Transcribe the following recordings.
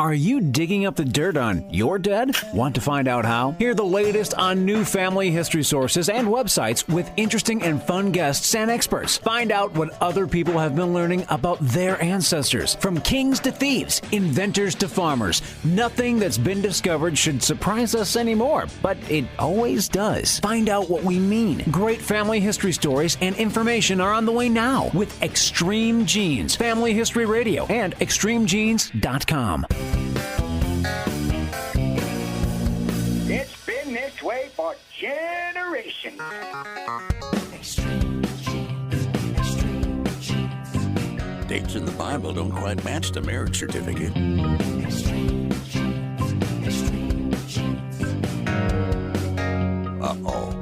Are you digging up the dirt on your dead? Want to find out how? Hear the latest on new family history sources and websites with interesting and fun guests and experts. Find out what other people have been learning about their ancestors. From kings to thieves, inventors to farmers, nothing that's been discovered should surprise us anymore, but it always does. Find out what we mean. Great family history stories and information are on the way now with Extreme Genes, Family History Radio, and extremegenes.com. It's been this way for generations. Extreme Genes, Extreme Genes. Dates in the Bible don't quite match the marriage certificate. Extreme Genes, Extreme Genes. Uh-oh.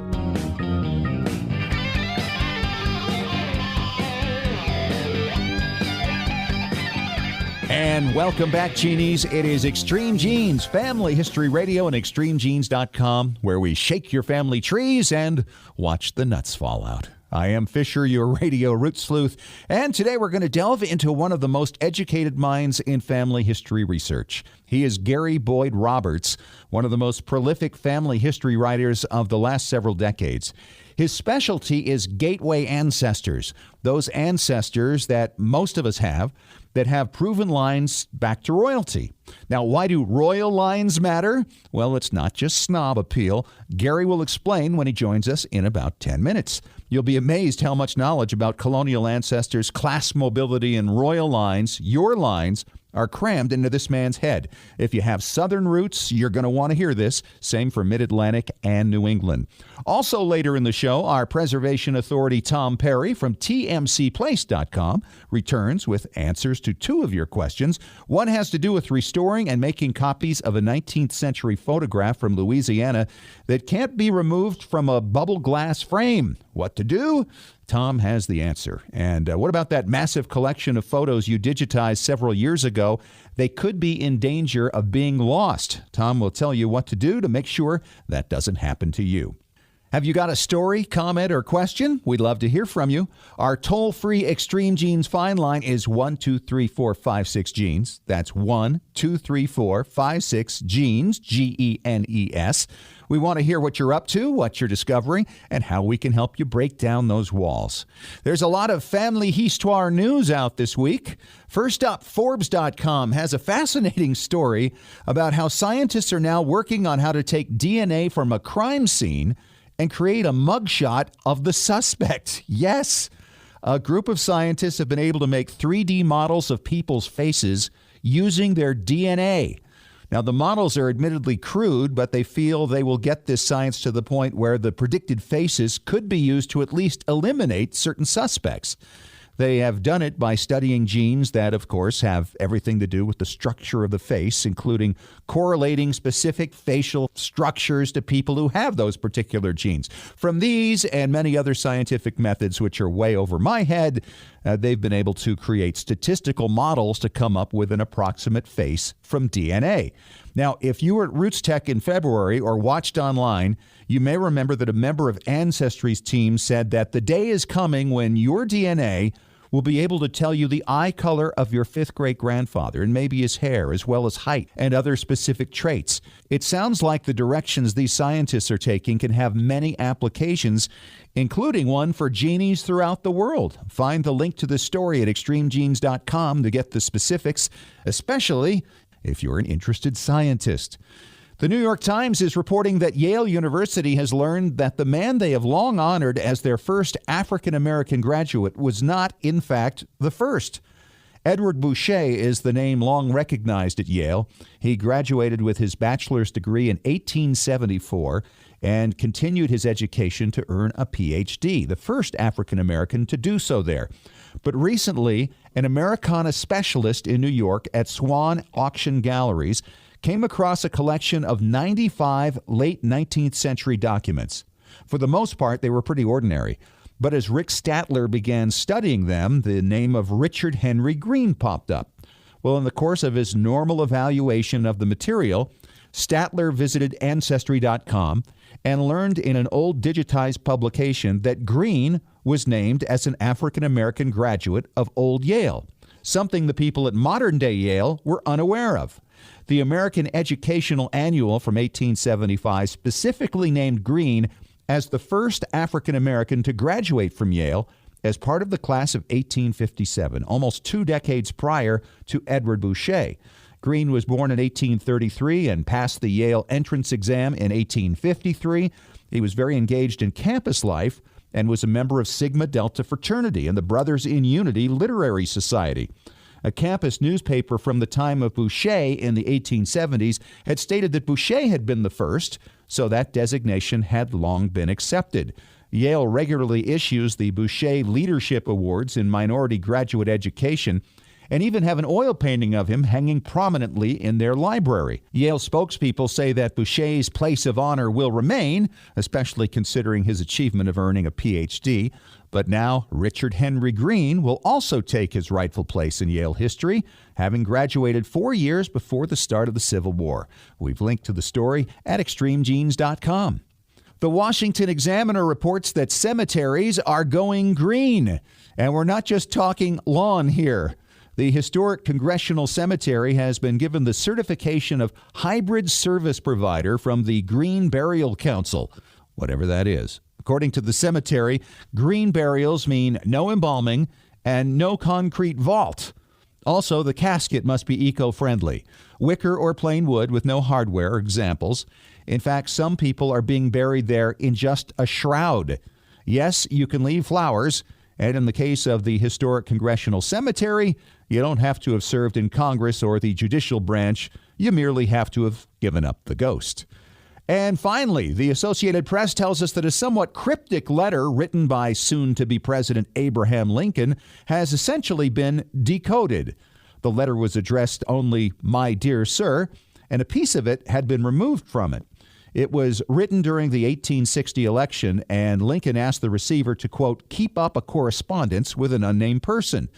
And welcome back, Genies. It is Extreme Genes, Family History Radio, and extremegenes.com, where we shake your family trees and watch the nuts fall out. I am Fisher, your radio root sleuth, and today we're going to delve into one of the most educated minds in family history research. He is Gary Boyd Roberts, one of the most prolific family history writers of the last several decades. His specialty is gateway ancestors, those ancestors that most of us have that have proven lines back to royalty. Now, why do royal lines matter? Well, it's not just snob appeal. Gary will explain when he joins us in about 10 minutes. You'll be amazed how much knowledge about colonial ancestors, class mobility, and royal lines, your lines, are crammed into this man's head. If you have Southern roots, you're going to want to hear this. Same for Mid-Atlantic and New England. Also later in the show, our preservation authority Tom Perry from tmcplace.com returns with answers to two of your questions. One has to do with restoring and making copies of a 19th century photograph from Louisiana that can't be removed from a bubble glass frame. What to do? Tom has the answer. And what about that massive collection of photos you digitized several years ago? They could be in danger of being lost. Tom will tell you what to do to make sure that doesn't happen to you. Have you got a story, comment, or question? We'd love to hear from you. Our toll-free Extreme Genes phone line is 1-234-56-GENES. That's 1-234-56-GENES, Genes. We want to hear what you're up to, what you're discovering, and how we can help you break down those walls. There's a lot of family histoire news out this week. First up, Forbes.com has a fascinating story about how scientists are now working on how to take DNA from a crime scene and create a mugshot of the suspect. Yes, a group of scientists have been able to make 3D models of people's faces using their DNA. Now, the models are admittedly crude, but they feel they will get this science to the point where the predicted faces could be used to at least eliminate certain suspects. They have done it by studying genes that, of course, have everything to do with the structure of the face, including correlating specific facial structures to people who have those particular genes. From these and many other scientific methods, which are way over my head, they've been able to create statistical models to come up with an approximate face from DNA. Now, if you were at Roots Tech in February or watched online, you may remember that a member of Ancestry's team said that the day is coming when your DNA will be able to tell you the eye color of your fifth great-grandfather and maybe his hair, as well as height and other specific traits. It sounds like the directions these scientists are taking can have many applications, including one for genies throughout the world. Find the link to this story at extremegenes.com to get the specifics, especially if you're an interested scientist. The New York Times is reporting that Yale University has learned that the man they have long honored as their first African-American graduate was not, in fact, the first. Edward Boucher is the name long recognized at Yale. He graduated with his bachelor's degree in 1874 and continued his education to earn a Ph.D., the first African-American to do so there. But recently, an Americana specialist in New York at Swan Auction Galleries came across a collection of 95 late 19th century documents. For the most part, they were pretty ordinary. But as Rick Statler began studying them, the name of Richard Henry Green popped up. Well, in the course of his normal evaluation of the material, Statler visited Ancestry.com and learned in an old digitized publication that Green was named as an African-American graduate of Old Yale. something the people at modern-day Yale were unaware of. The American Educational Annual from 1875 specifically named Green as the first African American to graduate from Yale as part of the class of 1857, almost 2 decades prior to Edward Boucher. Green was born in 1833 and passed the Yale entrance exam in 1853. He was very engaged in campus life and was a member of Sigma Delta fraternity and the Brothers in Unity Literary Society. A campus newspaper from the time of Boucher in the 1870s had stated that Boucher had been the first, so that designation had long been accepted. Yale regularly issues the Boucher Leadership Awards in minority graduate education and even have an oil painting of him hanging prominently in their library. Yale spokespeople say that Boucher's place of honor will remain, especially considering his achievement of earning a Ph.D., but now Richard Henry Green will also take his rightful place in Yale history, having graduated 4 years before the start of the Civil War. We've linked to the story at extremegenes.com. The Washington Examiner reports that cemeteries are going green. And we're not just talking lawn here. The historic Congressional Cemetery has been given the certification of hybrid service provider from the Green Burial Council, whatever that is. According to the cemetery, green burials mean no embalming and no concrete vault. Also, the casket must be eco-friendly. Wicker or plain wood with no hardware are examples. In fact, some people are being buried there in just a shroud. Yes, you can leave flowers, and in the case of the historic Congressional Cemetery, you don't have to have served in Congress or the judicial branch. You merely have to have given up the ghost. And finally, the Associated Press tells us that a somewhat cryptic letter written by soon-to-be President Abraham Lincoln has essentially been decoded. The letter was addressed only, "My dear sir," and a piece of it had been removed from it. It was written during the 1860 election, and Lincoln asked the receiver to, quote, keep up a correspondence with an unnamed person.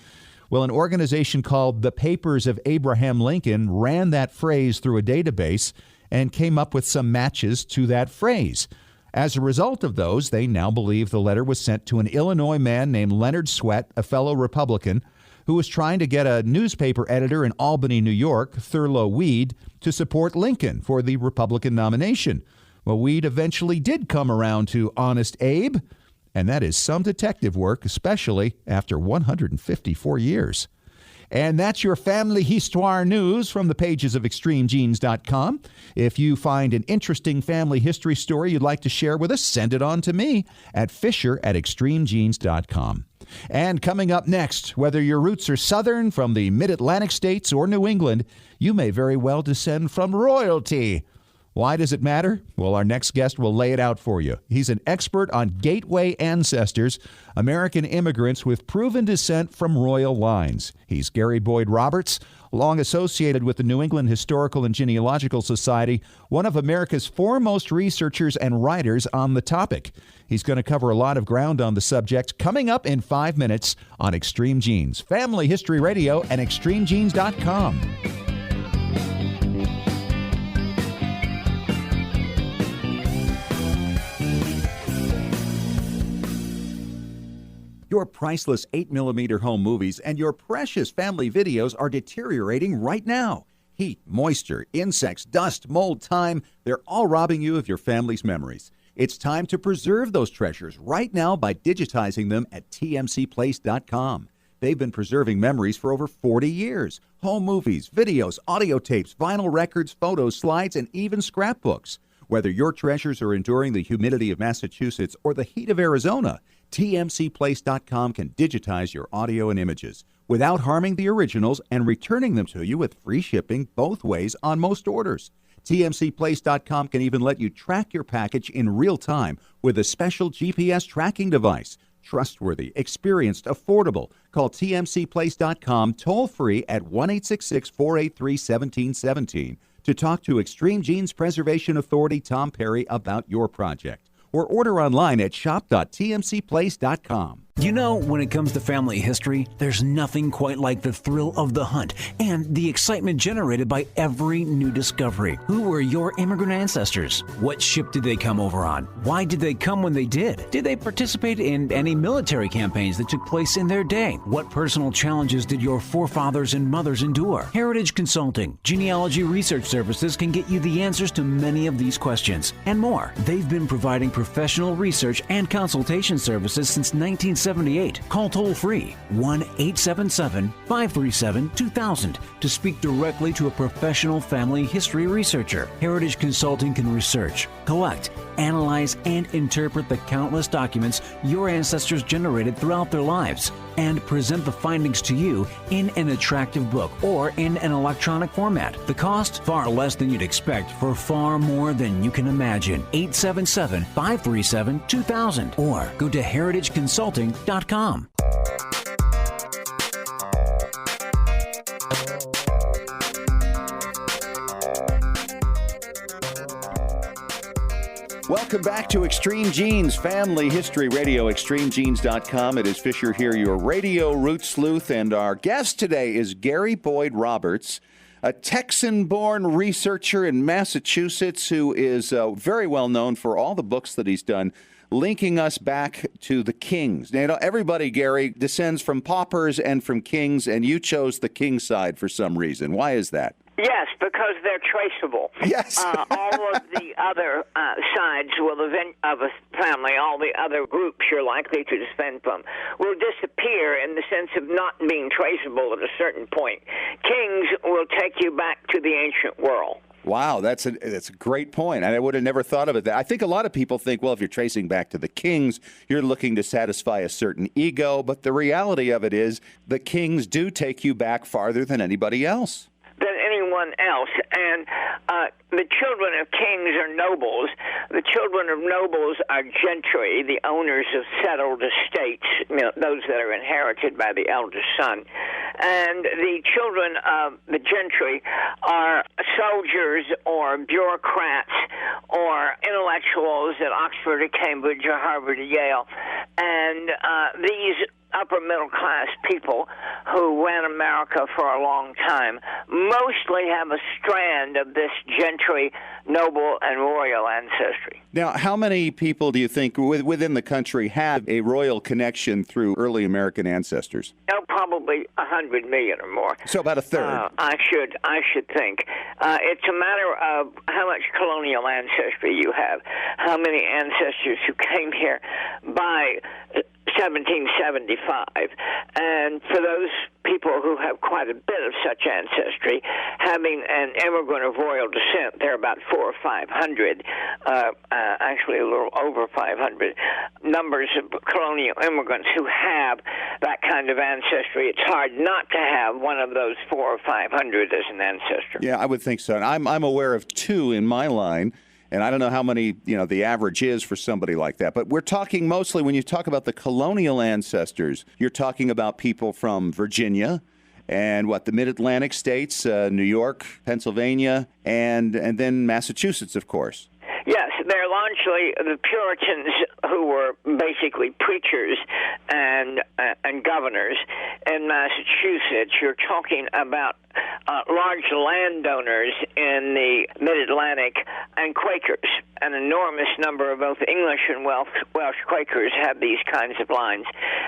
Well, an organization called the Papers of Abraham Lincoln ran that phrase through a database and came up with some matches to that phrase. As a result of those, they now believe the letter was sent to an Illinois man named Leonard Swett, a fellow Republican, who was trying to get a newspaper editor in Albany, New York, Thurlow Weed, to support Lincoln for the Republican nomination. Well, Weed eventually did come around to Honest Abe, and that is some detective work, especially after 154 years. And that's your family histoire news from the pages of extremegenes.com. If you find an interesting family history story you'd like to share with us, send it on to me at fisher@extremegenes.com. And coming up next, whether your roots are Southern, from the Mid-Atlantic states, or New England, you may very well descend from royalty. Why does it matter? Well, our next guest will lay it out for you. He's an expert on gateway ancestors, American immigrants with proven descent from royal lines. He's Gary Boyd Roberts, long associated with the New England Historical and Genealogical Society, one of America's foremost researchers and writers on the topic. He's going to cover a lot of ground on the subject coming up in 5 minutes on Extreme Genes, Family History Radio, and extremegenes.com. Your priceless 8mm home movies and your precious family videos are deteriorating right now. Heat, moisture, insects, dust, mold, time, they're all robbing you of your family's memories. It's time to preserve those treasures right now by digitizing them at tmcplace.com. They've been preserving memories for over 40 years. Home movies, videos, audio tapes, vinyl records, photos, slides, and even scrapbooks. Whether your treasures are enduring the humidity of Massachusetts or the heat of Arizona, tmcplace.com can digitize your audio and images without harming the originals and returning them to you with free shipping both ways on most orders. tmcplace.com can even let you track your package in real time with a special GPS tracking device. Trustworthy, experienced, affordable. Call tmcplace.com toll-free at 1-866-483-1717 to talk to Extreme Genes Preservation Authority Tom Perry about your project, or order online at shop.tmcplace.com. You know, when it comes to family history, there's nothing quite like the thrill of the hunt and the excitement generated by every new discovery. Who were your immigrant ancestors? What ship did they come over on? Why did they come when they did? Did they participate in any military campaigns that took place in their day? What personal challenges did your forefathers and mothers endure? Heritage Consulting, Genealogy Research Services can get you the answers to many of these questions and more. They've been providing professional research and consultation services since 1978. Call toll-free 1-877-537-2000 to speak directly to a professional family history researcher. Heritage Consulting can research, collect, analyze, and interpret the countless documents your ancestors generated throughout their lives and present the findings to you in an attractive book or in an electronic format. The cost? Far less than you'd expect for far more than you can imagine. 877-537-2000 or go to heritageconsulting.com. Welcome back to Extreme Genes, Family History Radio, extremegenes.com. It is Fisher here, your radio root sleuth, and our guest today is Gary Boyd Roberts, a Texan-born researcher in Massachusetts who is very well known for all the books that he's done, linking us back to the kings. Now, you know, everybody, Gary, descends from paupers and from kings, and you chose the king side for some reason. Why is that? Yes, because they're traceable. Yes. All of the other sides of a family, all the other groups you're likely to descend from, will disappear in the sense of not being traceable at a certain point. Kings will take you back to the ancient world. Wow, that's a great point. I would have never thought of it. I think a lot of people think, well, if you're tracing back to the kings, you're looking to satisfy a certain ego. But the reality of it is the kings do take you back farther than anybody else. Than anyone else. And the children of kings are nobles. The children of nobles are gentry, the owners of settled estates, those that are inherited by the eldest son. And the children of the gentry are soldiers or bureaucrats or intellectuals at Oxford or Cambridge or Harvard or Yale. And these upper middle class people who ran America for a long time mostly have a strand of this gentry, noble, and royal ancestry. Now, how many people do you think within the country have a royal connection through early American ancestors? Oh, probably 100 million or more. So about a third. I should think. It's a matter of how much colonial ancestry you have, how many ancestors who came here by 1775. And for those people who have quite a bit of such ancestry, having an immigrant of royal descent, there are about 400 or 500, actually a little over 500 numbers of colonial immigrants who have that kind of ancestry. It's hard not to have one of those 400 or 500 as an ancestor. Yeah, I would think so. And I'm aware of two in my line. And I don't know how many, the average is for somebody like that. But we're talking mostly, when you talk about the colonial ancestors, you're talking about people from Virginia and the mid-Atlantic states, New York, Pennsylvania, and then Massachusetts, of course. Yes, they're largely the Puritans who were basically preachers and governors. In Massachusetts, you're talking about large landowners in the mid-Atlantic and Quakers. An enormous number of both English and Welsh Quakers have these kinds of lines.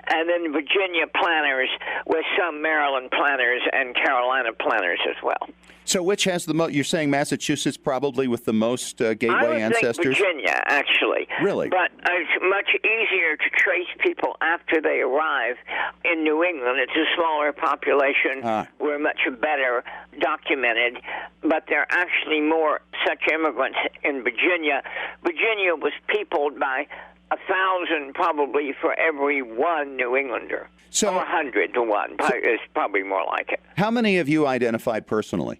And then Virginia planters with some Maryland planters and Carolina planters as well. So which has the most? You're saying Massachusetts probably with the most gateway ancestors? I would think Virginia, actually. Really? But it's much easier to trace people after they arrive in New England. It's a smaller population. We're much better documented. But there are actually more such immigrants in Virginia. Virginia was peopled by 1,000 probably for every one New Englander. So 100 to 1 is probably more like it. How many have you identified personally?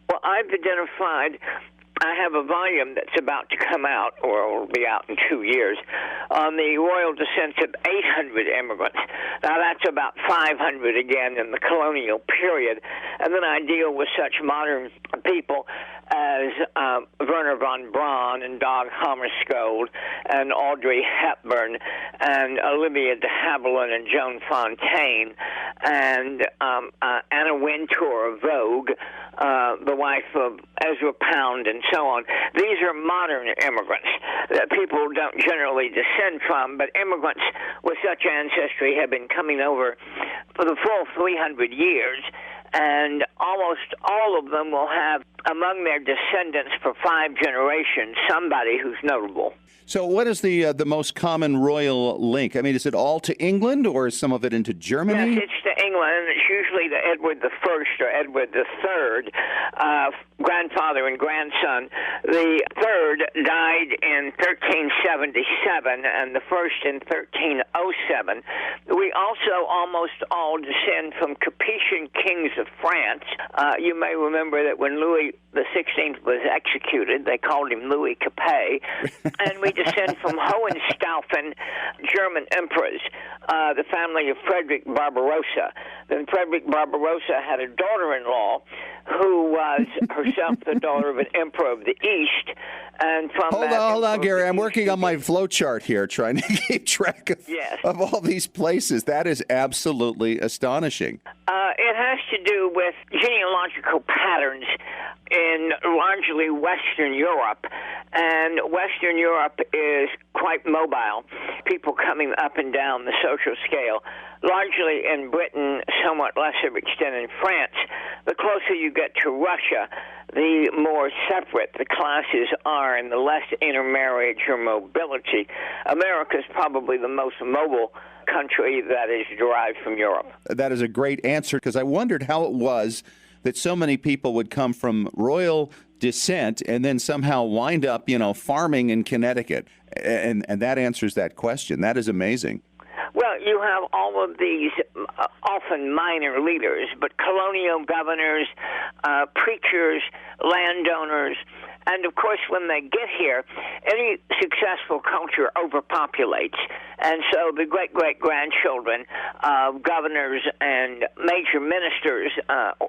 Well, I've identified I have a volume that's about to come out, or will be out in 2 years, on the royal descent of 800 immigrants. Now, that's about 500 again in the colonial period. And then I deal with such modern people as Werner von Braun and Dag Hammarskjöld and Audrey Hepburn and Olivia de Havilland and Joan Fontaine and Anna Wintour of Vogue, the wife of Ezra Pound, and so on. These are modern immigrants that people don't generally descend from, but immigrants with such ancestry have been coming over for the full 300 years, and almost all of them will have among their descendants for 5 generations somebody who's notable. So what is the most common royal link? I mean, is it all to England, or is some of it into Germany? Yes, it's to England, and it's usually to Edward I or Edward III, grandfather and grandson. The third died in 1377, and the first in 1307. We also almost all descend from Capetian kings of France. You may remember that when Louis XVI was executed, they called him Louis Capet, and we descend from Hohenstaufen, German emperors, the family of Frederick Barbarossa. Then Frederick Barbarossa had a daughter-in-law who was herself the daughter of an emperor of the East. And from Hold on, Gary. I'm working on my flow chart here, trying to keep track of all these places. That is absolutely astonishing. It has to do with genealogical patterns in largely Western Europe, and Western Europe is quite mobile, people coming up and down the social scale, largely in Britain, somewhat lesser extent in France. The closer you get to Russia, the more separate the classes are and the less intermarriage or mobility. America is probably the most mobile country that is derived from Europe. That is a great answer, because I wondered how it was that so many people would come from royal descent and then somehow wind up, farming in Connecticut. And that answers that question. That is amazing. Well, you have all of these often minor leaders, but colonial governors, preachers, landowners, and of course, when they get here, any successful culture overpopulates. And so the great-great-grandchildren of governors and major ministers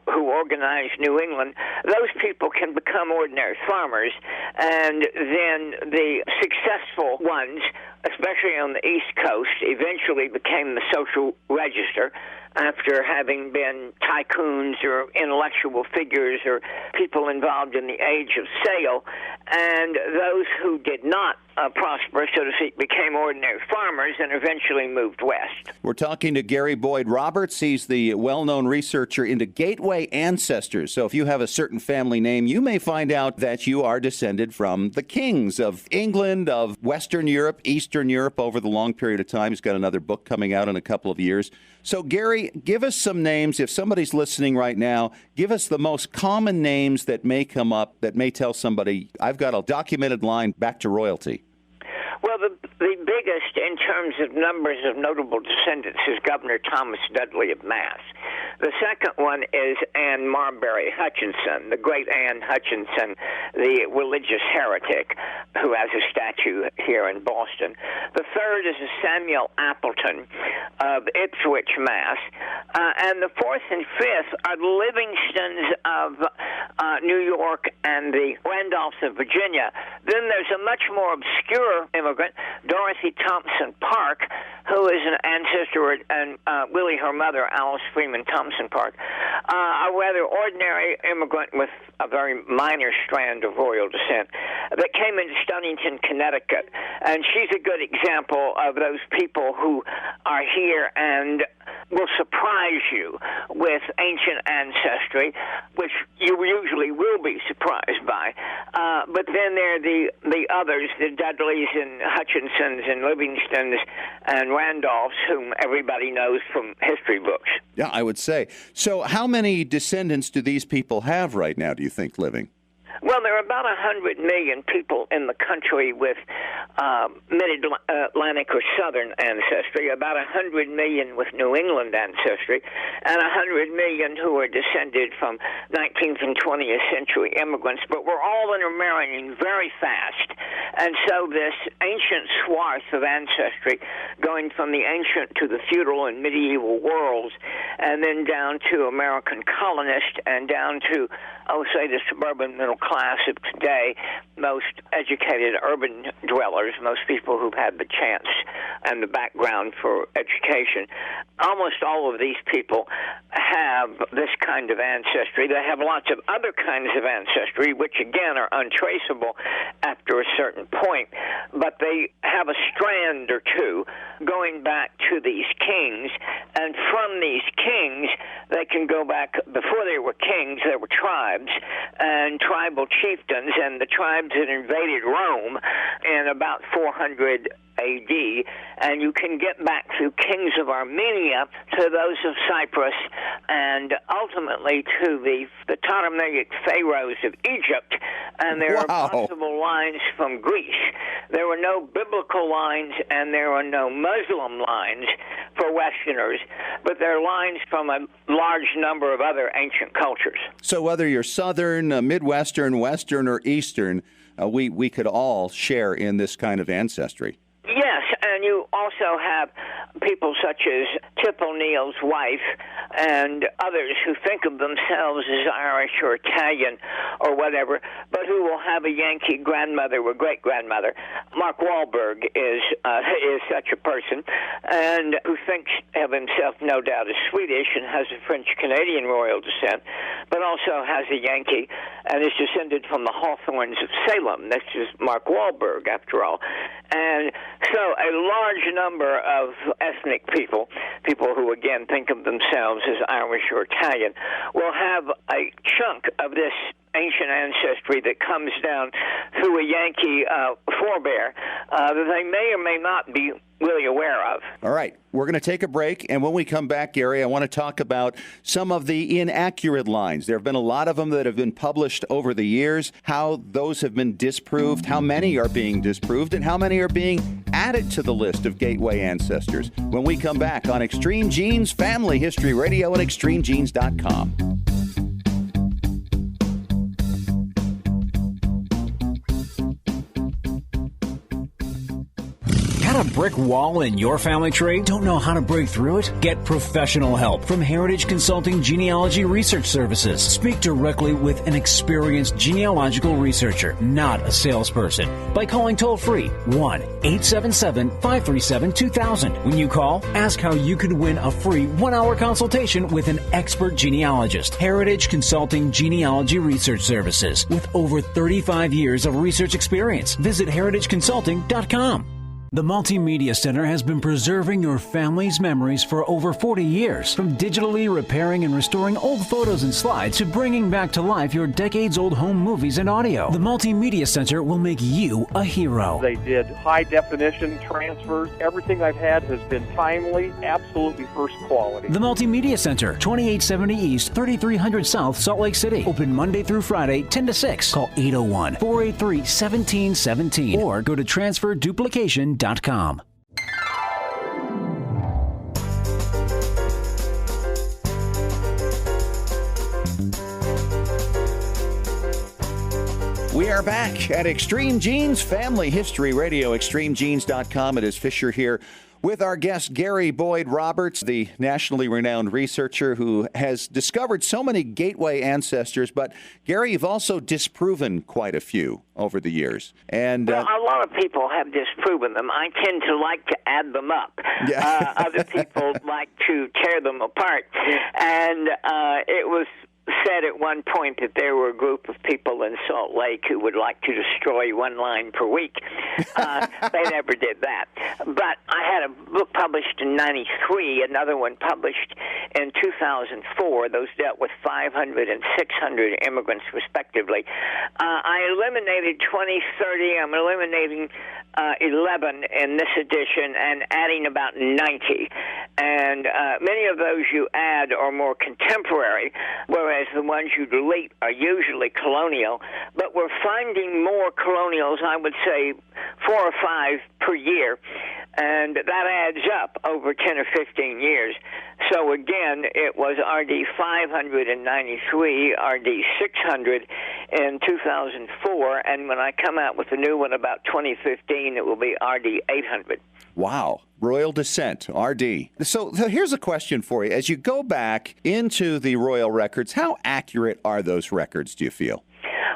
who organized New England, those people can become ordinary farmers. And then the successful ones, especially on the East Coast, eventually became the social register after having been tycoons or intellectual figures or people involved in the age of sail. And those who did not prosper, so to speak, became ordinary farmers and eventually moved west. We're talking to Gary Boyd Roberts. He's the well-known researcher into gateway ancestors. So if you have a certain family name, you may find out that you are descended from the kings of England, of Western Europe, Eastern Europe over the long period of time. He's got another book coming out in a couple of years. So, Gary, give us some names. If somebody's listening right now, give us the most common names that may come up that may tell somebody, I've got a documented line back to royalty. Well, the biggest in terms of numbers of notable descendants is Governor Thomas Dudley of Mass. The second one is Anne Marbury Hutchinson, the great Anne Hutchinson, the religious heretic who has a statue here in Boston. The third is Samuel Appleton of Ipswich, Mass. And the fourth and fifth are the Livingstons of New York and the Randolphs of Virginia. Then there's a much more obscure immigrant, Dorothy Thompson Park, who is an ancestor, and really her mother, Alice Freeman Thompson Park, a rather ordinary immigrant with a very minor strand of royal descent that came into Stonington, Connecticut. And she's a good example of those people who are here and will surprise you with ancient ancestry, which you usually will be surprised by. But then there are the others, the Dudleys and Hutchinsons and Livingstons and Randolphs, whom everybody knows from history books. Yeah, I would say. So how many descendants do these people have right now, do you think, living? Well, Well, there are about 100 million people in the country with mid-Atlantic or Southern ancestry, about 100 million with New England ancestry, and 100 million who are descended from 19th and 20th century immigrants. But we're all intermarrying very fast. And so this ancient swath of ancestry, going from the ancient to the feudal and medieval worlds, and then down to American colonists, and down to, say, the suburban middle class of today, most educated urban dwellers, most people who've had the chance and the background for education. Almost all of these people have this kind of ancestry. They have lots of other kinds of ancestry, which again are untraceable after a certain point, but they have a strand or two going back to these kings, and from these kings they can go back. Before they were kings, there were tribes and tribal chieftains, and the tribes had invaded Rome in about 400 AD, and you can get back through kings of Armenia to those of Cyprus, and ultimately to the Ptolemaic pharaohs of Egypt, and there are possible lines from Greece. There were no biblical lines, and there are no Muslim lines for Westerners, but there are lines from a large number of other ancient cultures. So whether you're Southern, Midwestern, Western, or Eastern, we could all share in this kind of ancestry. Yes, and you also have people such as Tip O'Neill's wife and others who think of themselves as Irish or Italian or whatever, but who will have a Yankee grandmother or great-grandmother. Mark Wahlberg is such a person, and who thinks of himself, no doubt, as Swedish and has a French-Canadian royal descent, but also has a Yankee and is descended from the Hawthornes of Salem. This is Mark Wahlberg, after all. And so a large number of ethnic people who, again, think of themselves as Irish or Italian, will have a chunk of this ancient ancestry that comes down through a Yankee forebear that they may or may not be really aware of. All right, we're going to take a break, and when we come back, Gary, I want to talk about some of the inaccurate lines. There have been a lot of them that have been published over the years, how those have been disproved, how many are being disproved, and how many are being added to the list of gateway ancestors. When we come back on Extreme Genes Family History Radio and ExtremeGenes.com. Got a brick wall in your family tree? Don't know how to break through it? Get professional help from Heritage Consulting Genealogy Research Services. Speak directly with an experienced genealogical researcher, not a salesperson, by calling toll-free 1-877-537-2000. When you call, ask how you could win a free 1-hour consultation with an expert genealogist. Heritage Consulting Genealogy Research Services, with over 35 years of research experience. Visit heritageconsulting.com. The Multimedia Center has been preserving your family's memories for over 40 years. From digitally repairing and restoring old photos and slides to bringing back to life your decades-old home movies and audio, the Multimedia Center will make you a hero. They did high-definition transfers. Everything I've had has been timely, absolutely first quality. The Multimedia Center, 2870 East, 3300 South, Salt Lake City. Open Monday through Friday, 10 to 6. Call 801-483-1717 or go to transferduplication.com. We are back at Extreme Genes Family History Radio, ExtremeGenes.com. It is Fisher here with our guest, Gary Boyd Roberts, the nationally renowned researcher who has discovered so many gateway ancestors. But, Gary, you've also disproven quite a few over the years. And well, a lot of people have disproven them. I tend to like to add them up. Yeah. Other people like to tear them apart. And it was said at one point that there were a group of people in Salt Lake who would like to destroy one line per week. They never did that. But I had a book published in 93, another one published in 2004. Those dealt with 500 and 600 immigrants, respectively. I eliminated 20, 30. I'm eliminating 11 in this edition and adding about 90. And many of those you add are more contemporary, whereas whereas the ones you delete are usually colonial. But we're finding more colonials, I would say 4 or 5 per year, and that adds up over 10 or 15 years. So again, it was RD 593, RD 600 in 2004, and when I come out with a new one about 2015, it will be RD 800. Wow. Royal descent, RD. So here's a question for you. As you go back into the royal records, how accurate are those records, do you feel?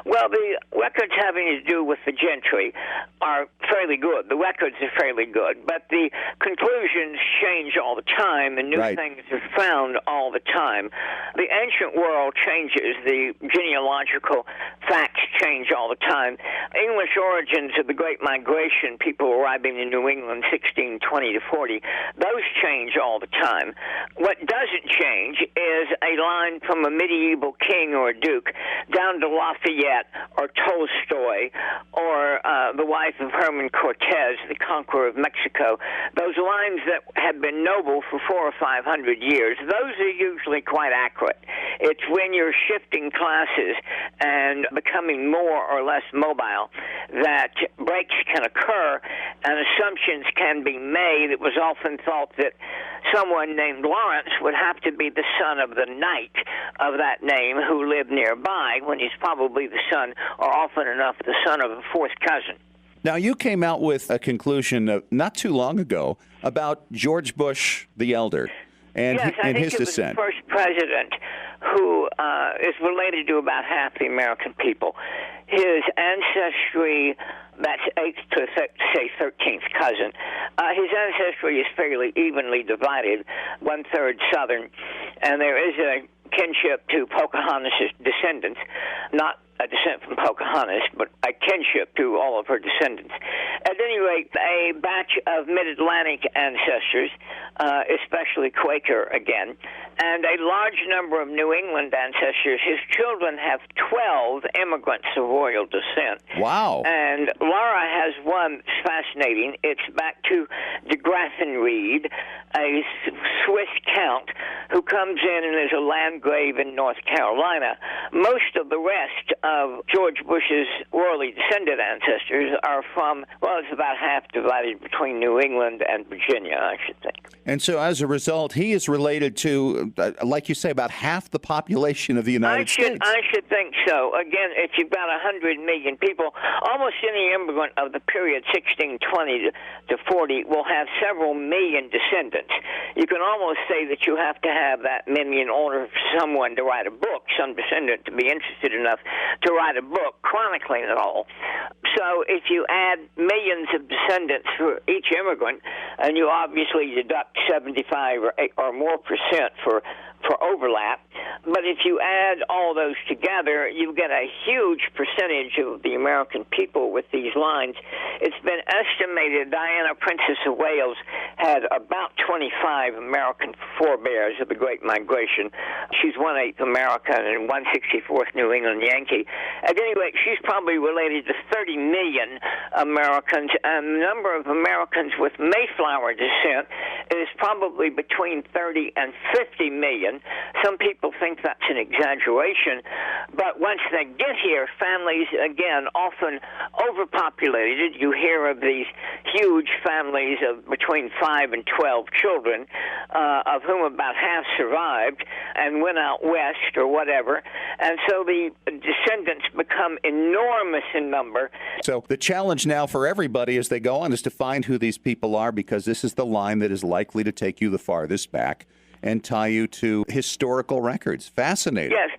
Well, the records having to do with the gentry are fairly good. The records are fairly good, but the conclusions change all the time, and new things are found all the time. The ancient world changes. The genealogical facts change all the time. English origins of the Great Migration, people arriving in New England 1620 to 40, those change all the time. What doesn't change is a line from a medieval king or a duke down to Lafayette or Tolstoy or the wife of Herman Cortez, the conqueror of Mexico. Those lines that have been noble for 400 or 500 years, those are usually quite accurate. It's when you're shifting classes and becoming more or less mobile that breaks can occur and assumptions can be made. It was often thought that someone named Lawrence would have to be the son of the knight of that name who lived nearby, when he's probably the son, or often enough the son of a fourth cousin. Now, you came out with a conclusion not too long ago about George Bush the Elder and, yes, and his it descent. Was the first president who is related to about half the American people. His ancestry, that's 8th to, say, 13th cousin. His ancestry is fairly evenly divided, 1/3 Southern, and there is a kinship to Pocahontas' descendants, not a descent from Pocahontas, but a kinship to all of her descendants. At any rate, a batch of mid-Atlantic ancestors, especially Quaker again, and a large number of New England ancestors. His children have 12 immigrants of royal descent. Wow. And Laura has one fascinating. It's back to de Graffenried, a Swiss count who comes in and is a Landgrave in North Carolina. Most of the rest of George Bush's royally descended ancestors are from, well, it's about half divided between New England and Virginia, I should think. And so as a result, he is related to, like you say, about half the population of the United States. I should think so. Again, if you've got 100 million people, almost any immigrant of the period 1620 to 40 will have several million descendants. You can almost say that you have to have that many in order for someone to write a book, some descendant to be interested enough to write a book chronicling it all. So if you add millions of descendants for each immigrant, and you obviously deduct 75 or more percent for overlap, but if you add all those together, you get a huge percentage of the American people with these lines. It's been estimated Diana, Princess of Wales, had about 25 American forebears of the Great Migration. She's 1/8 American and 1/64th New England Yankee. At any rate, she's probably related to 30 million Americans, and the number of Americans with Mayflower descent is probably between 30 and 50 million. Some people think that's an exaggeration, but once they get here, families, again, often overpopulated. You hear of these huge families of between 5 and 12 children, of whom about half survived and went out west or whatever, and so the descendants become enormous in number. So the challenge now for everybody as they go on is to find who these people are, because this is the line that is likely to take you the farthest back and tie you to historical records. Fascinating. Yes,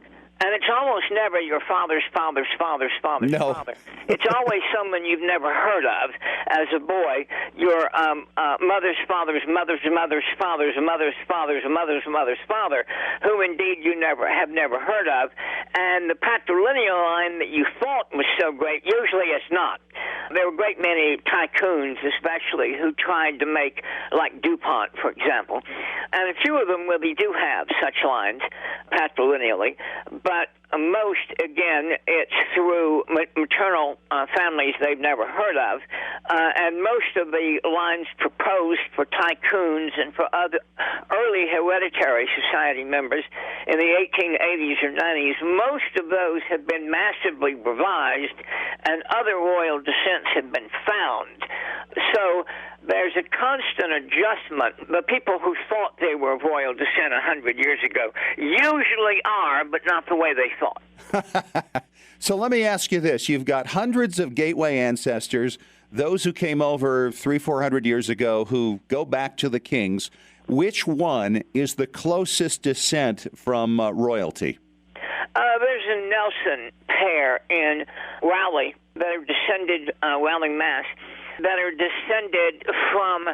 and it's almost never your father's father's father's father's father. It's always someone you've never heard of as a boy. Your mother's father's mother's mother's father's mother's father's mother's mother's father, whom indeed you have never heard of. And the patrilineal line that you thought was so great, usually it's not. There were a great many tycoons, especially, who tried to make, like DuPont, for example. And a few of them really do have such lines patrilineally, but most, again, it's through paternal families they've never heard of. And most of the lines proposed for tycoons and for other early hereditary society members in the 1880s or 90s, most of those have been massively revised and other royal descents have been found. So there's a constant adjustment. The people who thought they were of royal descent 100 years ago usually are, but not the way they thought. So let me ask you this. You've got hundreds of Gateway ancestors, those who came over 300-400 years ago who go back to the kings. Which one is the closest descent from royalty? There's a Nelson pair in Raleigh that are descended, Raleigh, Mass., that are descended from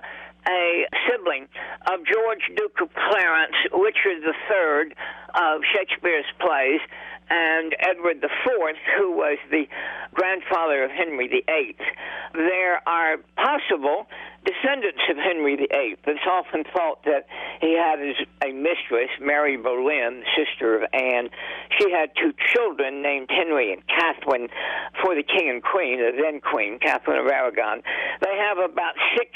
a sibling of George, Duke of Clarence, Richard III of Shakespeare's plays, and Edward IV, who was the grandfather of Henry VIII. There are possible descendants of Henry VIII. It's often thought that he had a mistress, Mary Boleyn, sister of Anne. She had two children named Henry and Catherine for the king and queen, the then queen, Catherine of Aragon. They have about 6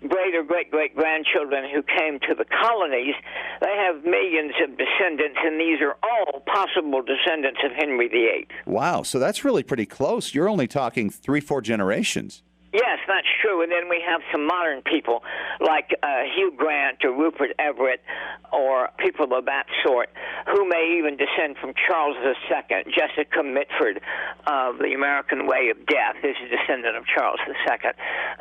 great or great-great-grandchildren who came to the colonies. They have millions of descendants, and these are all possible descendants of Henry VIII. Wow, so that's really pretty close. You're only talking 3-4 generations. Yes, that's true. And then we have some modern people like Hugh Grant or Rupert Everett or people of that sort who may even descend from Charles II. Jessica Mitford of The American Way of Death is a descendant of Charles II,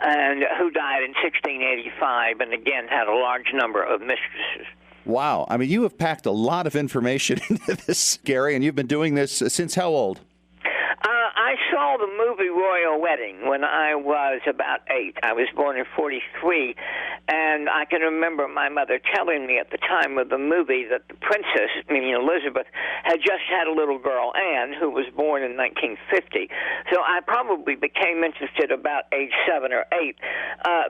and who died in 1685 and again had a large number of mistresses. Wow. I mean, you have packed a lot of information into this, Gary, and you've been doing this since how old? I saw the movie Royal Wedding when I was about 8. I was born in 43, and I can remember my mother telling me at the time of the movie that the princess, meaning Elizabeth, had just had a little girl, Anne, who was born in 1950. So I probably became interested about age 7 or 8.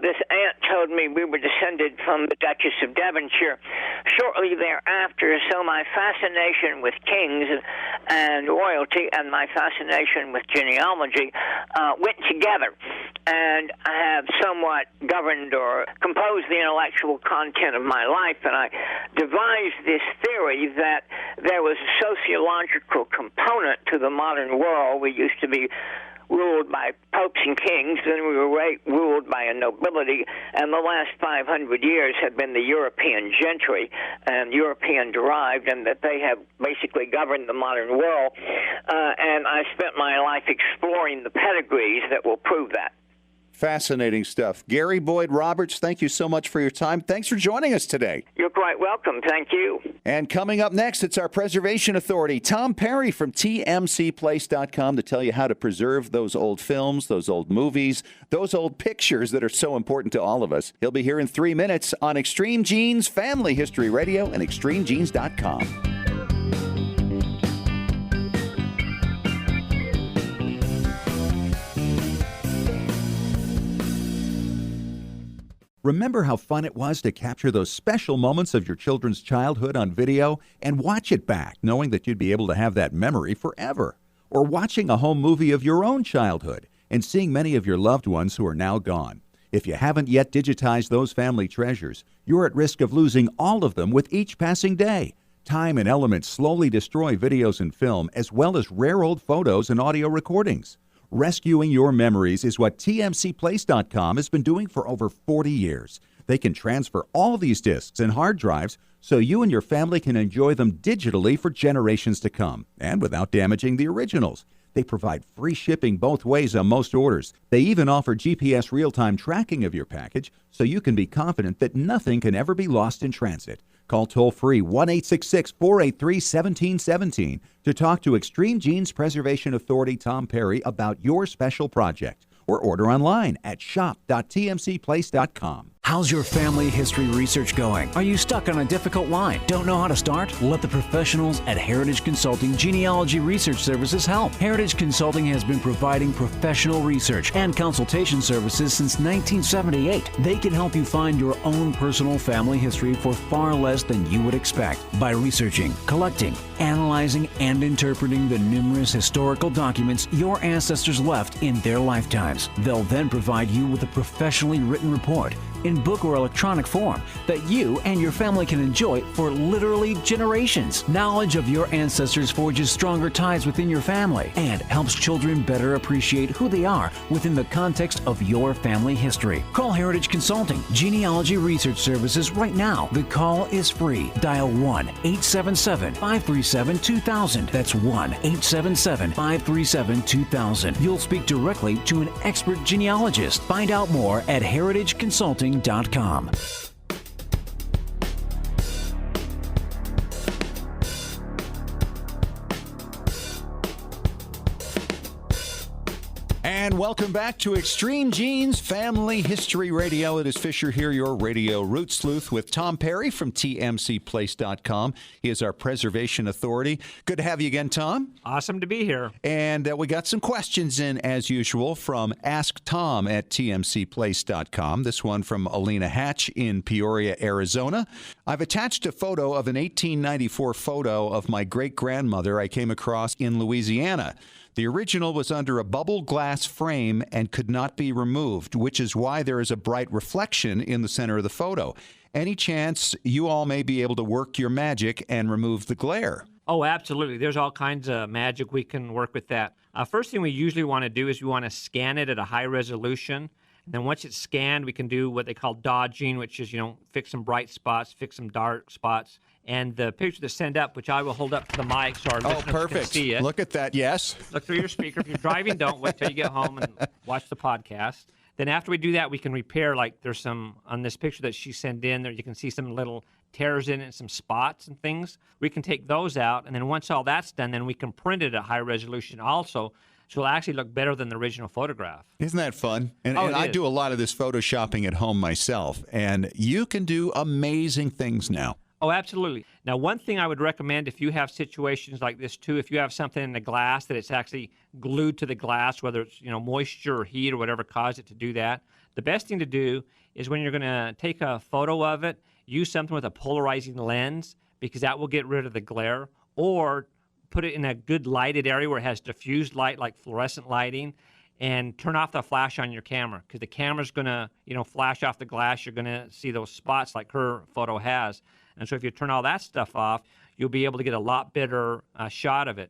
This aunt told me we were descended from the Duchess of Devonshire shortly thereafter, so my fascination with kings and royalty and my fascination with genealogy went together, and I have somewhat governed or composed the intellectual content of my life, and I devised this theory that there was a sociological component to the modern world. We used to be ruled by popes and kings, then we were ruled by a nobility, and the last 500 years have been the European gentry and European-derived, and that they have basically governed the modern world. And I spent my life exploring the pedigrees that will prove that. Fascinating stuff. Gary Boyd Roberts, thank you so much for your time. Thanks for joining us today. You're quite welcome. Thank you. And coming up next, it's our Preservation Authority, Tom Perry from tmcplace.com, to tell you how to preserve those old films, those old movies, those old pictures that are so important to all of us. He'll be here in 3 minutes on Extreme Genes, Family History Radio, and extremegenes.com. Remember how fun it was to capture those special moments of your children's childhood on video and watch it back, knowing that you'd be able to have that memory forever? Or watching a home movie of your own childhood and seeing many of your loved ones who are now gone. If you haven't yet digitized those family treasures, you're at risk of losing all of them with each passing day. Time and elements slowly destroy videos and film, as well as rare old photos and audio recordings. Rescuing your memories is what tmcplace.com has been doing for over 40 years. They can transfer all these discs and hard drives so you and your family can enjoy them digitally for generations to come, and without damaging the originals. They provide free shipping both ways on most orders. They even offer GPS real-time tracking of your package so you can be confident that nothing can ever be lost in transit. Call toll-free 1-866-483-1717 to talk to Extreme Genes Preservation Authority Tom Perry about your special project, or order online at shop.tmcplace.com. How's your family history research going? Are you stuck on a difficult line? Don't know how to start? Let the professionals at Heritage Consulting Genealogy Research Services help. Heritage Consulting has been providing professional research and consultation services since 1978. They can help you find your own personal family history for far less than you would expect by researching, collecting, analyzing, and interpreting the numerous historical documents your ancestors left in their lifetimes. They'll then provide you with a professionally written report in book or electronic form that you and your family can enjoy for literally generations. Knowledge of your ancestors forges stronger ties within your family and helps children better appreciate who they are within the context of your family history. Call Heritage Consulting Genealogy Research Services right now. The call is free. Dial 1-877-537-2000. That's 1-877-537-2000. You'll speak directly to an expert genealogist. Find out more at heritageconsulting.com. And welcome back to Extreme Genes Family History Radio. It is Fisher here, your radio root sleuth, with Tom Perry from tmcplace.com. He is our preservation authority. Good to have you again, Tom. Awesome to be here. And we got some questions in, as usual, from Ask Tom at tmcplace.com. This one from Alina Hatch in Peoria, Arizona. I've attached a photo of an 1894 photo of my great-grandmother I came across in Louisiana. The original was under a bubble glass frame and could not be removed, which is why there is a bright reflection in the center of the photo. Any chance you all may be able to work your magic and remove the glare? Oh, absolutely. There's all kinds of magic we can work with that. First thing we usually want to do is we want to scan it at a high resolution. And then once it's scanned, we can do what they call dodging, which is, fix some bright spots, fix some dark spots. And the picture that's sent up, which I will hold up to the mic so our listeners can see it. Look at that, yes. Look through your speaker. If you're driving, don't wait till you get home and watch the podcast. Then after we do that, we can repair, like there's some, on this picture that she sent in there, you can see some little tears in it, some spots and things. We can take those out, and then once all that's done, then we can print it at high resolution also. So it'll actually look better than the original photograph. Isn't that fun? And I do a lot of this photoshopping at home myself, and you can do amazing things now. Oh, absolutely. Now, one thing I would recommend if you have situations like this, too, if you have something in the glass that it's actually glued to the glass, whether it's, moisture or heat or whatever caused it to do that, the best thing to do is when you're going to take a photo of it, use something with a polarizing lens because that will get rid of the glare, or put it in a good lighted area where it has diffused light like fluorescent lighting, and turn off the flash on your camera because the camera's going to, flash off the glass. You're going to see those spots like her photo has. And so if you turn all that stuff off, you'll be able to get a lot better shot of it.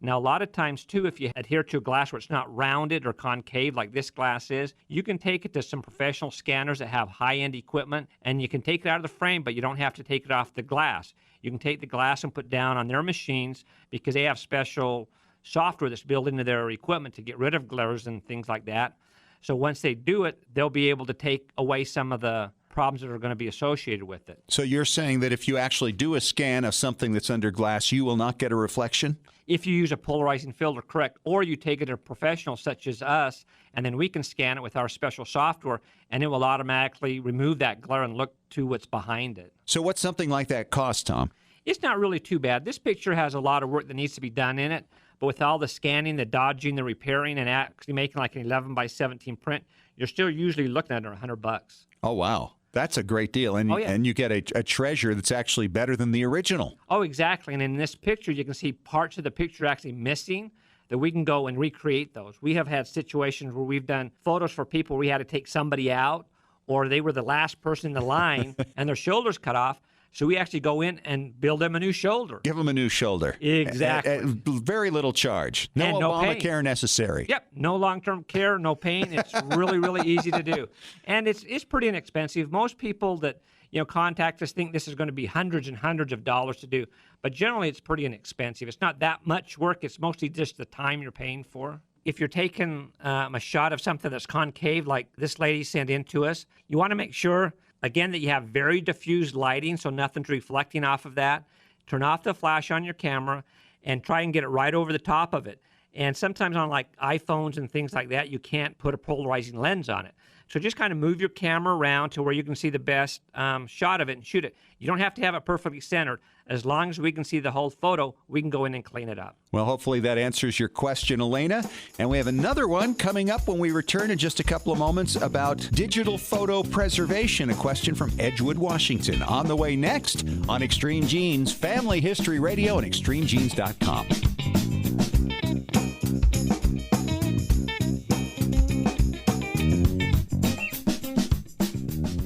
Now, a lot of times, too, if you adhere to a glass where it's not rounded or concave like this glass is, you can take it to some professional scanners that have high-end equipment, and you can take it out of the frame, but you don't have to take it off the glass. You can take the glass and put it down on their machines because they have special software that's built into their equipment to get rid of glares and things like that. So once they do it, they'll be able to take away some of the problems that are going to be associated with it. So you're saying that if you actually do a scan of something that's under glass, you will not get a reflection? If you use a polarizing filter, correct, or you take it to a professional such as us, and then we can scan it with our special software, and it will automatically remove that glare and look to what's behind it. So what's something like that cost, Tom? It's not really too bad. This picture has a lot of work that needs to be done in it, but with all the scanning, the dodging, the repairing, and actually making like an 11 by 17 print, you're still usually looking at $100. Oh, wow. That's a great deal. And, and you get a treasure that's actually better than the original. Oh, exactly. And in this picture, you can see parts of the picture actually missing that we can go and recreate those. We have had situations where we've done photos for people where we had to take somebody out, or they were the last person in the line and their shoulder's cut off. So we actually go in and build them a new shoulder. Give them a new shoulder. Exactly. At very little charge. No Obamacare necessary. Yep. No long-term care, no pain. It's really, really easy to do. And it's pretty inexpensive. Most people that contact us think this is going to be hundreds and hundreds of dollars to do. But generally, it's pretty inexpensive. It's not that much work. It's mostly just the time you're paying for. If you're taking a shot of something that's concave, like this lady sent in to us, you want to make sure, again, that you have very diffused lighting, so nothing's reflecting off of that. Turn off the flash on your camera and try and get it right over the top of it. And sometimes on like iPhones and things like that, you can't put a polarizing lens on it. So just kind of move your camera around to where you can see the best shot of it and shoot it. You don't have to have it perfectly centered. As long as we can see the whole photo, we can go in and clean it up. Well, hopefully that answers your question, Elena. And we have another one coming up when we return in just a couple of moments about digital photo preservation, a question from Edgewood, Washington. On the way next on Extreme Genes, Family History Radio and ExtremeGenes.com.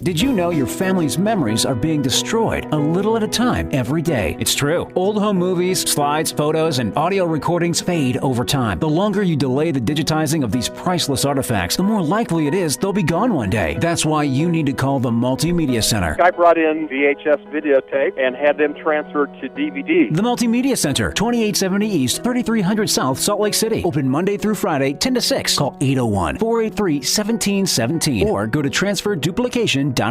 Did you know your family's memories are being destroyed a little at a time every day? It's true. Old home movies, slides, photos, and audio recordings fade over time. The longer you delay the digitizing of these priceless artifacts, the more likely it is they'll be gone one day. That's why you need to call the Multimedia Center. I brought in VHS videotape and had them transferred to DVD. The Multimedia Center, 2870 East, 3300 South, Salt Lake City. Open Monday through Friday, 10 to 6. Call 801-483-1717 or go to transferduplication.com. Hey,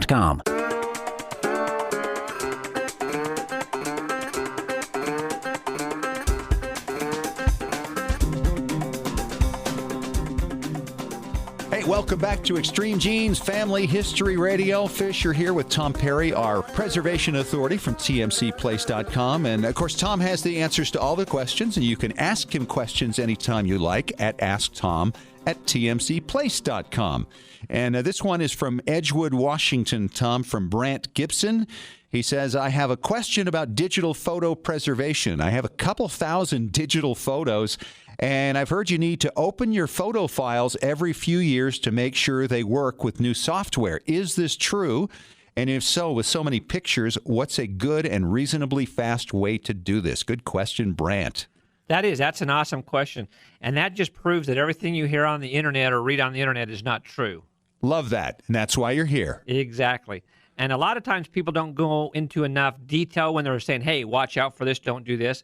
welcome back to Extreme Genes, Family History Radio. Fisher here with Tom Perry, our preservation authority from tmcplace.com. And, of course, Tom has the answers to all the questions, and you can ask him questions anytime you like at asktom@tmcplace.com. And this one is from Edgewood, Washington, Tom, from Brant Gibson. He says, I have a question about digital photo preservation. I have a couple thousand digital photos, and I've heard you need to open your photo files every few years to make sure they work with new software. Is this true? And if so, with so many pictures, what's a good and reasonably fast way to do this? Good question, Brant. That's an awesome question. And that just proves that everything you hear on the internet or read on the internet is not true. Love that. And that's why you're here. Exactly. And a lot of times people don't go into enough detail when they're saying, hey, watch out for this, don't do this.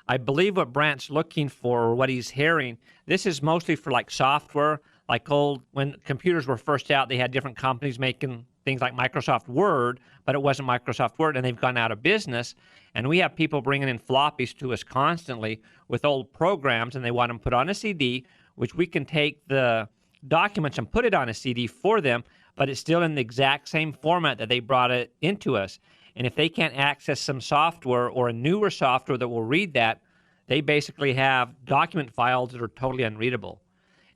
I believe what Brant's looking for, or what he's hearing, this is mostly for like software, like when computers were first out, they had different companies making things like Microsoft Word, but it wasn't Microsoft Word, and they've gone out of business. And we have people bringing in floppies to us constantly with old programs, and they want them put on a CD, which we can take the documents and put it on a CD for them, but it's still in the exact same format that they brought it into us. And if they can't access some software or a newer software that will read that, they basically have document files that are totally unreadable.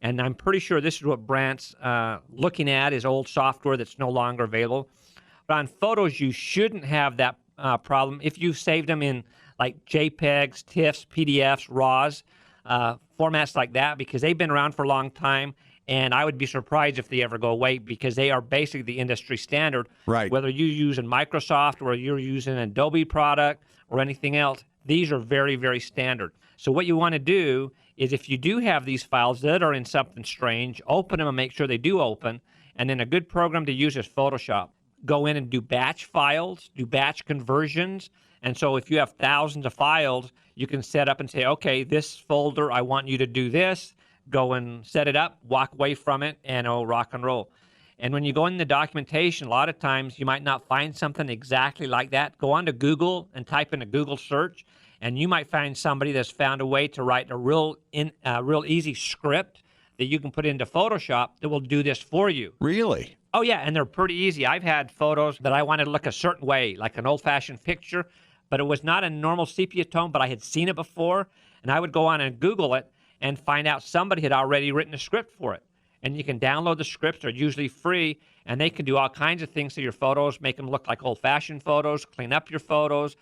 And I'm pretty sure this is what Brant's looking at, is old software that's no longer available. But on photos, you shouldn't have that problem if you saved them in like JPEGs, TIFFs, PDFs, RAWs, formats like that, because they've been around for a long time. And I would be surprised if they ever go away, because they are basically the industry standard. Right. Whether you're using Microsoft or you're using an Adobe product or anything else, these are very, very standard. So what you want to do is, if you do have these files that are in something strange, open them and make sure they do open. And then a good program to use is Photoshop. Go in and do batch files, do batch conversions. And so if you have thousands of files, you can set up and say, okay, this folder, I want you to do this. Go and set it up, walk away from it, and it'll rock and roll. And when you go in the documentation, a lot of times you might not find something exactly like that. Go on to Google and type in a Google search, and you might find somebody that's found a way to write a real easy script that you can put into Photoshop that will do this for you. Really? Oh, yeah, and they're pretty easy. I've had photos that I wanted to look a certain way, like an old-fashioned picture, but it was not a normal sepia tone, but I had seen it before, and I would go on and Google it and find out somebody had already written a script for it. And you can download the scripts. They're usually free, and they can do all kinds of things to your photos, make them look like old-fashioned photos, clean up your photos,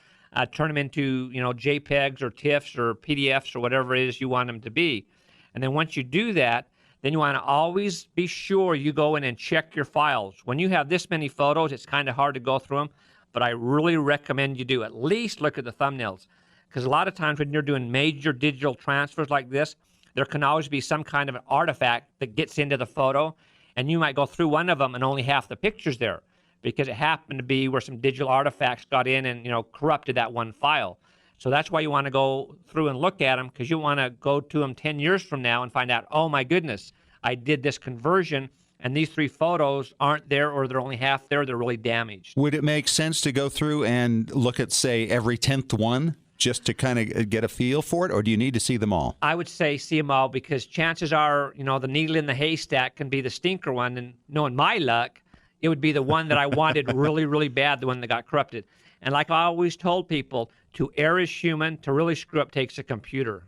turn them into, JPEGs or TIFFs or PDFs or whatever it is you want them to be. And then once you do that, then you want to always be sure you go in and check your files. When you have this many photos, it's kind of hard to go through them, but I really recommend you do at least look at the thumbnails. Because a lot of times when you're doing major digital transfers like this, there can always be some kind of an artifact that gets into the photo, and you might go through one of them and only half the picture's there, because it happened to be where some digital artifacts got in and corrupted that one file. So that's why you want to go through and look at them, because you want to go to them 10 years from now and find out, oh my goodness, I did this conversion, and these 3 photos aren't there, or they're only half there, they're really damaged. Would it make sense to go through and look at, say, every 10th one? just to kind of get a feel for it, or do you need to see them all? I would say see them all, because chances are, the needle in the haystack can be the stinker one, and knowing my luck, it would be the one that I wanted really, really bad, the one that got corrupted. And like I always told people, to err is human, to really screw up takes a computer.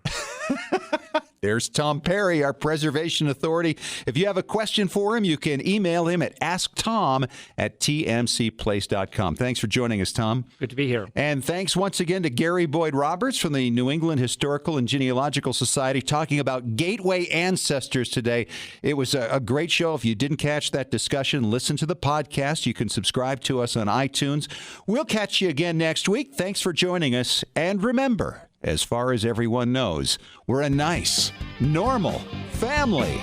There's Tom Perry, our preservation authority. If you have a question for him, you can email him at asktom@tmcplace.com. Thanks for joining us, Tom. Good to be here. And thanks once again to Gary Boyd Roberts from the New England Historical and Genealogical Society, talking about gateway ancestors today. It was a great show. If you didn't catch that discussion, listen to the podcast. You can subscribe to us on iTunes. We'll catch you again next week. Thanks for joining us. And remember, as far as everyone knows, we're a nice, normal family.